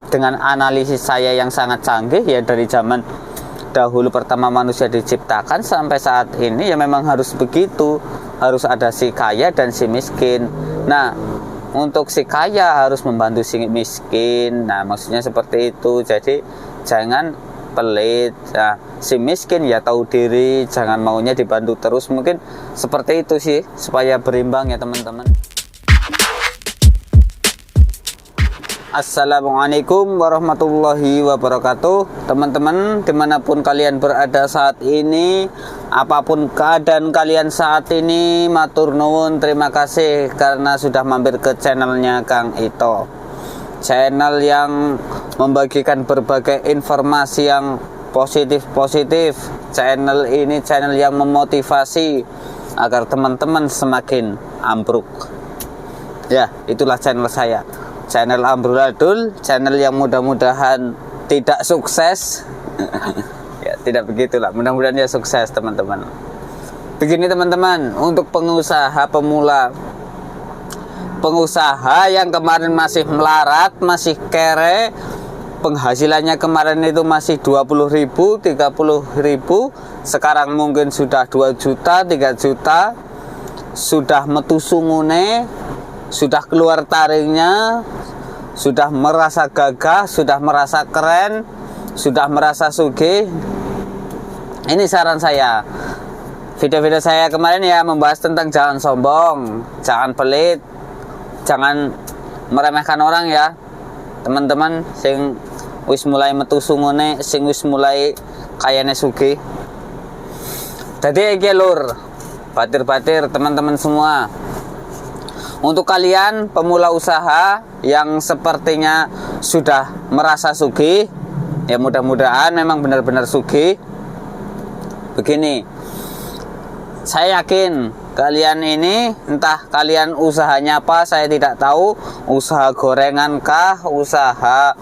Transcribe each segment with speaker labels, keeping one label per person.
Speaker 1: dengan analisis saya yang sangat canggih ya, dari zaman dahulu pertama manusia diciptakan sampai saat ini ya memang harus begitu, harus ada si kaya dan si miskin. Nah, untuk si kaya harus membantu si miskin. Nah, maksudnya seperti itu. Jadi jangan pelit. Nah, si miskin ya tahu diri, jangan maunya dibantu terus. Mungkin seperti itu sih, supaya berimbang ya teman-teman. Assalamualaikum warahmatullahi wabarakatuh. Teman-teman dimanapun kalian berada saat ini, apapun keadaan kalian saat ini, matur nuwun, terima kasih karena sudah mampir ke channelnya Kang Ito, channel yang membagikan berbagai informasi yang positif-positif. Channel ini channel yang memotivasi agar teman-teman semakin ambruk. Ya, itulah channel saya, channel amburadul, channel yang mudah-mudahan tidak sukses. Ya, tidak begitulah, mudah-mudahan ya sukses teman-teman. Begini teman-teman, untuk pengusaha pemula, pengusaha yang kemarin masih melarat, masih kere, penghasilannya kemarin itu masih 20.000, 30.000, sekarang mungkin sudah 2 juta, 3 juta, sudah metu sungune, sudah keluar taringnya, sudah merasa gagah, sudah merasa keren, sudah merasa sugih. Ini saran saya. Video-video saya kemarin ya membahas tentang jangan sombong, jangan pelit, jangan meremehkan orang ya teman-teman, sing wis mulai metu sungune, sing wis mulai kayane sugih. Jadi iki lur, batir-batir teman-teman semua, untuk kalian pemula usaha yang sepertinya sudah merasa sugih, ya mudah-mudahan memang benar-benar sugih. Begini, saya yakin kalian ini, entah kalian usahanya apa, saya tidak tahu, usaha gorengan kah, usaha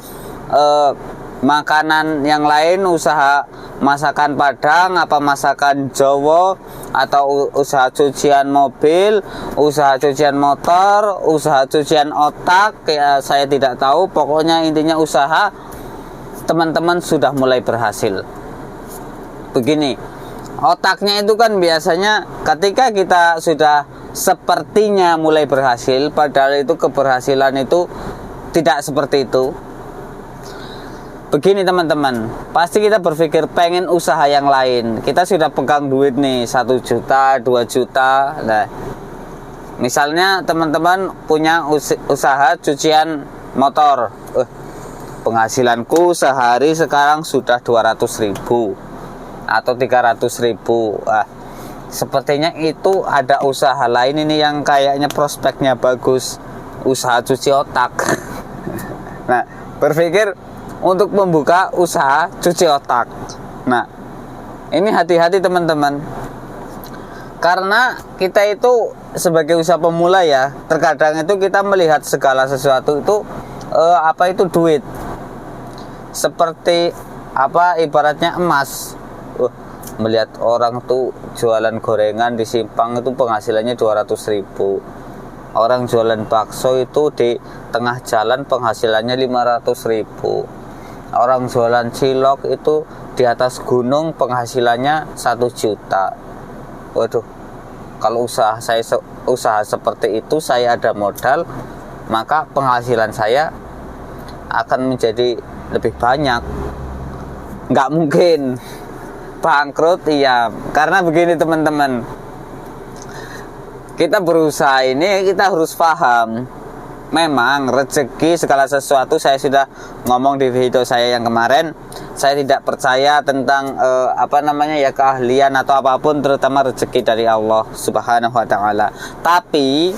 Speaker 1: makanan yang lain, usaha masakan Padang, apa masakan Jawa, atau usaha cucian mobil, usaha cucian motor, usaha cucian otak, ya saya tidak tahu. Pokoknya intinya usaha teman-teman sudah mulai berhasil. Begini, otaknya itu kan biasanya ketika kita sudah sepertinya mulai berhasil, padahal itu keberhasilan itu tidak seperti itu. Begini teman-teman, pasti kita berpikir pengen usaha yang lain. Kita sudah pegang duit nih 1 juta, 2 juta. Nah, misalnya teman-teman punya usaha cucian motor. Penghasilanku sehari sekarang sudah 200.000 atau 300.000. Sepertinya itu ada usaha lain ini yang kayaknya prospeknya bagus, usaha cuci otak. Nah, berpikir untuk membuka usaha cuci otak. Nah, ini hati-hati teman-teman, karena kita itu sebagai usaha pemula ya, terkadang itu kita melihat segala sesuatu itu apa itu duit, seperti apa ibaratnya emas. Melihat orang tuh jualan gorengan di Simpang itu penghasilannya 200.000, orang jualan bakso itu di tengah jalan penghasilannya 500.000, orang jualan cilok itu di atas gunung penghasilannya 1 juta. Waduh, kalau usaha saya usaha seperti itu, saya ada modal, maka penghasilan saya akan menjadi lebih banyak. Nggak mungkin bangkrut, iya. Karena begini teman-teman, kita berusaha ini kita harus paham, memang rezeki segala sesuatu. Saya sudah ngomong di video saya yang kemarin, saya tidak percaya tentang apa namanya ya, keahlian atau apapun, terutama rezeki dari Allah Subhanahu wa taala. Tapi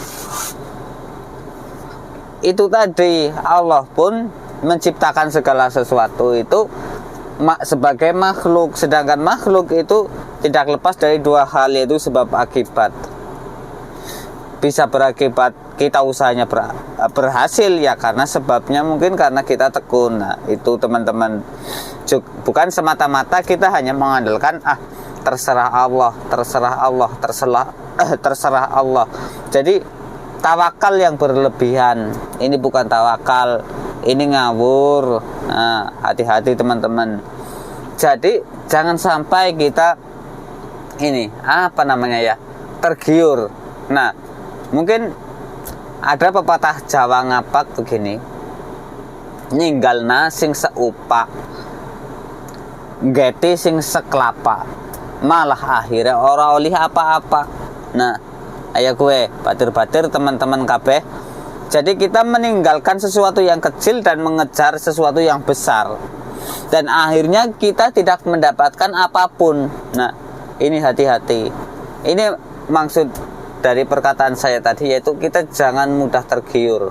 Speaker 1: itu tadi, Allah pun menciptakan segala sesuatu itu sebagai makhluk, sedangkan makhluk itu tidak lepas dari 2 hal, yaitu sebab akibat. Bisa berakibat kita usahanya berhasil ya karena sebabnya mungkin karena kita tekun. Nah, itu teman-teman, bukan semata-mata kita hanya mengandalkan terserah Allah, terserah Allah, terserah Allah. Jadi tawakal yang berlebihan ini bukan tawakal, ini ngawur. Nah, hati-hati teman-teman. Jadi jangan sampai kita ini apa namanya ya, tergiur. Nah, mungkin ada pepatah Jawa ngapak begini, ninggalna sing seupak, geti sing sekelapa, malah akhirnya ora oleh apa-apa. Nah, ayo gue batir-batir teman-teman kabeh. Jadi kita meninggalkan sesuatu yang kecil dan mengejar sesuatu yang besar, dan akhirnya kita tidak mendapatkan apapun. Nah, ini hati-hati. Ini maksud dari perkataan saya tadi, yaitu kita jangan mudah tergiur.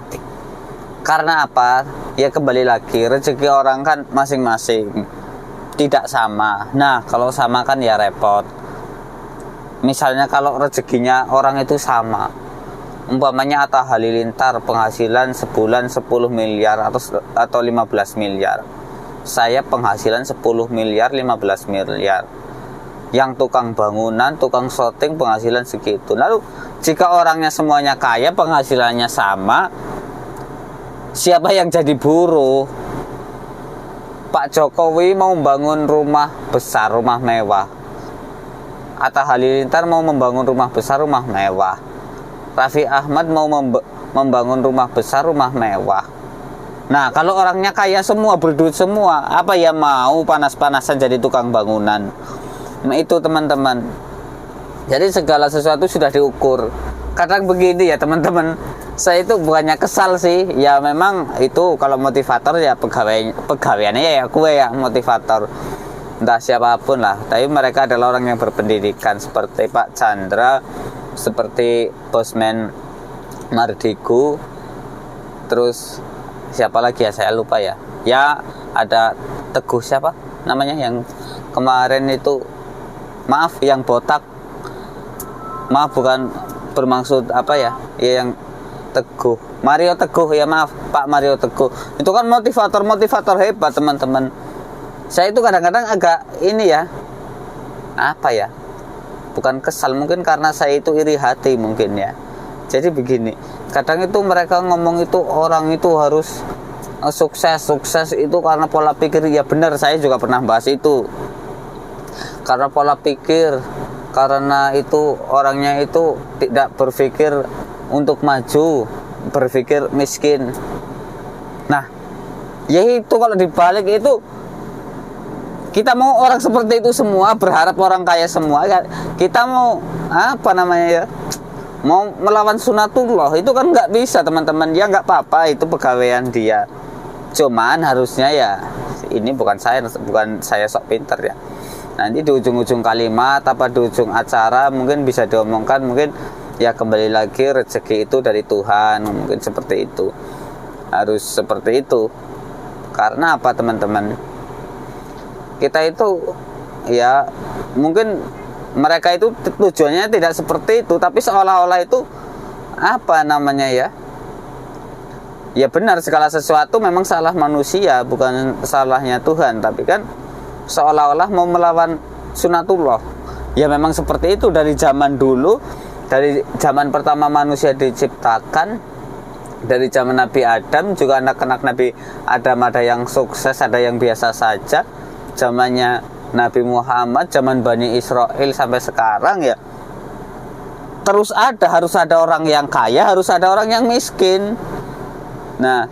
Speaker 1: Karena apa? Ya kembali lagi, rezeki orang kan masing-masing, tidak sama. Nah, kalau sama kan ya repot. Misalnya kalau rezekinya orang itu sama, umpamanya Atta Halilintar penghasilan sebulan 10 miliar atau 15 miliar. Saya penghasilan 10 miliar, 15 miliar. Yang tukang bangunan, tukang syuting penghasilan segitu. Lalu jika orangnya semuanya kaya, penghasilannya sama, siapa yang jadi buruh? Pak Jokowi mau membangun rumah besar, rumah mewah. Atta Halilintar mau membangun rumah besar, rumah mewah. Raffi Ahmad mau membangun rumah besar, rumah mewah. Nah, kalau orangnya kaya semua, berduit semua, apa ya mau panas-panasan jadi tukang bangunan? Nah, itu teman-teman. Jadi segala sesuatu sudah diukur. Kadang begini ya teman-teman, saya itu bukannya kesal sih, ya memang itu kalau motivator ya pegawaiannya ya gue ya motivator, entah siapapun lah. Tapi mereka adalah orang yang berpendidikan, seperti Pak Chandra, seperti Bosman Mardigu, terus siapa lagi ya, saya lupa ya. Ya ada Teguh siapa namanya yang kemarin itu, maaf yang botak, maaf bukan bermaksud apa ya, ya yang Teguh, Mario Teguh ya, maaf Pak Mario Teguh. Itu kan motivator hebat teman-teman. Saya itu kadang-kadang agak ini ya, apa ya, bukan kesal, mungkin karena saya itu iri hati mungkin ya. Jadi begini, kadang itu mereka ngomong itu orang itu harus sukses itu karena pola pikir. Ya benar, saya juga pernah bahas itu, karena pola pikir, karena itu orangnya itu tidak berpikir untuk maju, berpikir miskin. Nah, yaitu kalau dibalik itu, kita mau orang seperti itu semua, berharap orang kaya semua, kita mau apa namanya ya, mau melawan sunatullah, itu kan nggak bisa teman-teman. Ya nggak apa-apa, itu pegawaian dia. Cuman harusnya ya, ini bukan saya sok pinter ya, nanti di ujung-ujung kalimat apa di ujung acara mungkin bisa diomongkan, mungkin ya kembali lagi rezeki itu dari Tuhan, mungkin seperti itu, harus seperti itu. Karena apa teman-teman, kita itu ya mungkin mereka itu tujuannya tidak seperti itu, tapi seolah-olah itu apa namanya ya, ya benar, segala sesuatu memang salah manusia, bukan salahnya Tuhan. Tapi kan seolah-olah mau melawan sunatullah. Ya memang seperti itu dari zaman dulu, dari zaman pertama manusia diciptakan, dari zaman Nabi Adam juga, anak-anak Nabi Adam ada yang sukses, ada yang biasa saja. Zamannya Nabi Muhammad, zaman Bani Israel sampai sekarang ya terus ada, harus ada orang yang kaya, harus ada orang yang miskin. Nah,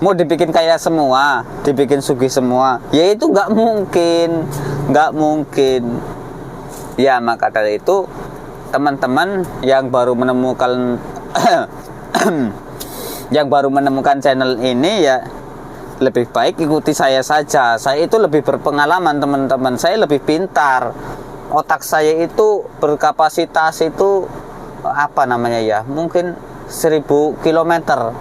Speaker 1: mau dibikin kaya semua, dibikin sugih semua, ya itu nggak mungkin. Ya maka dari itu teman-teman yang baru menemukan channel ini ya lebih baik ikuti saya saja. Saya itu lebih berpengalaman teman-teman, saya lebih pintar, otak saya itu berkapasitas itu apa namanya ya, mungkin 1000 kilometer,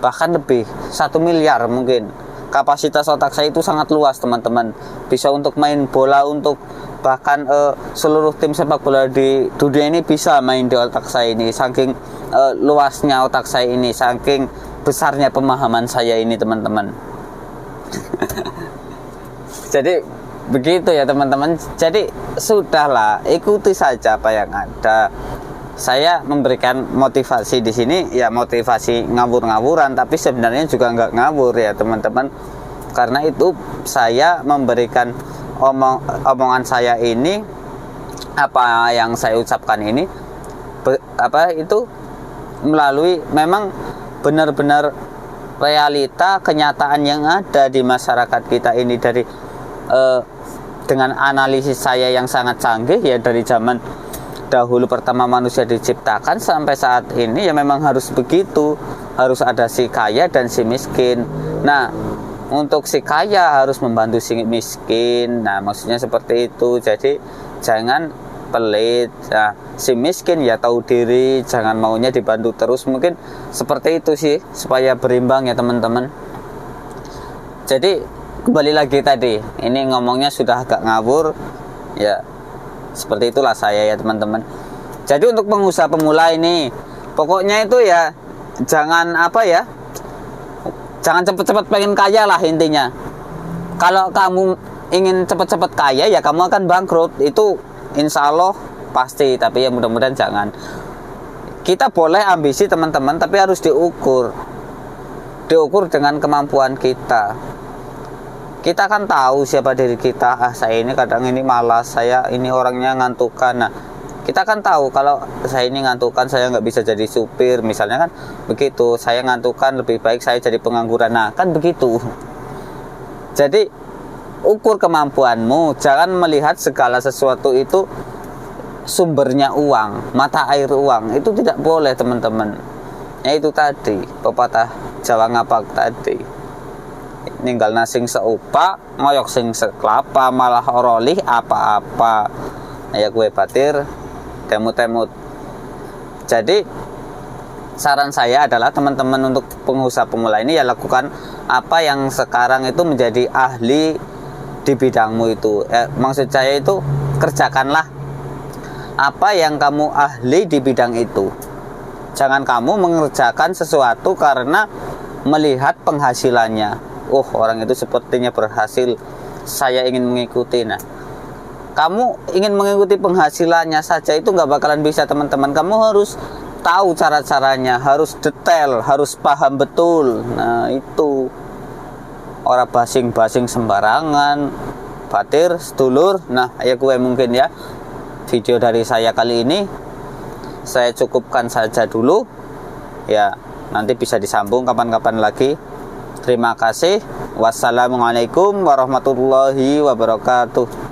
Speaker 1: bahkan lebih 1 miliar mungkin. Kapasitas otak saya itu sangat luas teman-teman, bisa untuk main bola, untuk bahkan seluruh tim sepak bola di dunia ini bisa main di otak saya ini. Saking luasnya otak saya ini, saking besarnya pemahaman saya ini teman-teman. Jadi begitu ya teman-teman. Jadi sudahlah, ikuti saja apa yang ada. saya memberikan motivasi di sini ya, motivasi ngawur-ngawuran, tapi sebenarnya juga nggak ngawur ya teman-teman, karena itu saya memberikan omongan saya ini, apa yang saya ucapkan ini itu melalui memang benar-benar realita kenyataan yang ada di masyarakat kita ini, dari dengan analisis saya yang sangat canggih ya, dari zaman dahulu pertama manusia diciptakan sampai saat ini ya memang harus begitu, harus ada si kaya dan si miskin. Nah, untuk si kaya harus membantu si miskin, nah maksudnya seperti itu. Jadi jangan pelit. Nah, si miskin ya tahu diri, jangan maunya dibantu terus, mungkin seperti itu sih supaya berimbang ya teman-teman. Jadi kembali lagi tadi, ini ngomongnya sudah agak ngawur ya, seperti itulah saya ya teman-teman. Jadi untuk pengusaha pemula ini pokoknya itu ya jangan jangan cepet-cepet pengen kaya lah intinya. Kalau kamu ingin cepet-cepet kaya ya kamu akan bangkrut, itu insya Allah pasti. Tapi ya mudah-mudahan jangan. Kita boleh ambisi teman-teman, tapi harus diukur dengan kemampuan kita. Kita kan tahu siapa diri kita. Saya ini kadang ini malas, saya ini orangnya ngantukan. Nah, kita kan tahu kalau saya ini ngantukan, saya nggak bisa jadi supir misalnya kan begitu. Saya ngantukan, lebih baik saya jadi pengangguran. Nah, kan begitu. Jadi ukur kemampuanmu, jangan melihat segala sesuatu itu sumbernya uang, mata air uang. Itu tidak boleh teman-teman. Ya itu tadi pepatah Jawa ngapak tadi, ninggal nasing seupa, ngoyok sing sekelapa, malah orolih apa-apa. Ya gue batir temut-temut. Jadi saran saya adalah teman-teman untuk pengusaha pemula ini ya lakukan apa yang sekarang itu menjadi ahli di bidangmu itu. Maksud saya itu kerjakanlah apa yang kamu ahli di bidang itu. Jangan kamu mengerjakan sesuatu karena melihat penghasilannya. Oh, orang itu sepertinya berhasil, saya ingin mengikuti. Nah, kamu ingin mengikuti penghasilannya saja itu nggak bakalan bisa teman-teman. Kamu harus tahu cara-caranya, harus detail, harus paham betul. Nah itu, orang basing-basing sembarangan, batir, sedulur. Nah ya gue mungkin ya video dari saya kali ini saya cukupkan saja dulu ya, nanti bisa disambung kapan-kapan lagi. Terima kasih. Wassalamualaikum warahmatullahi wabarakatuh.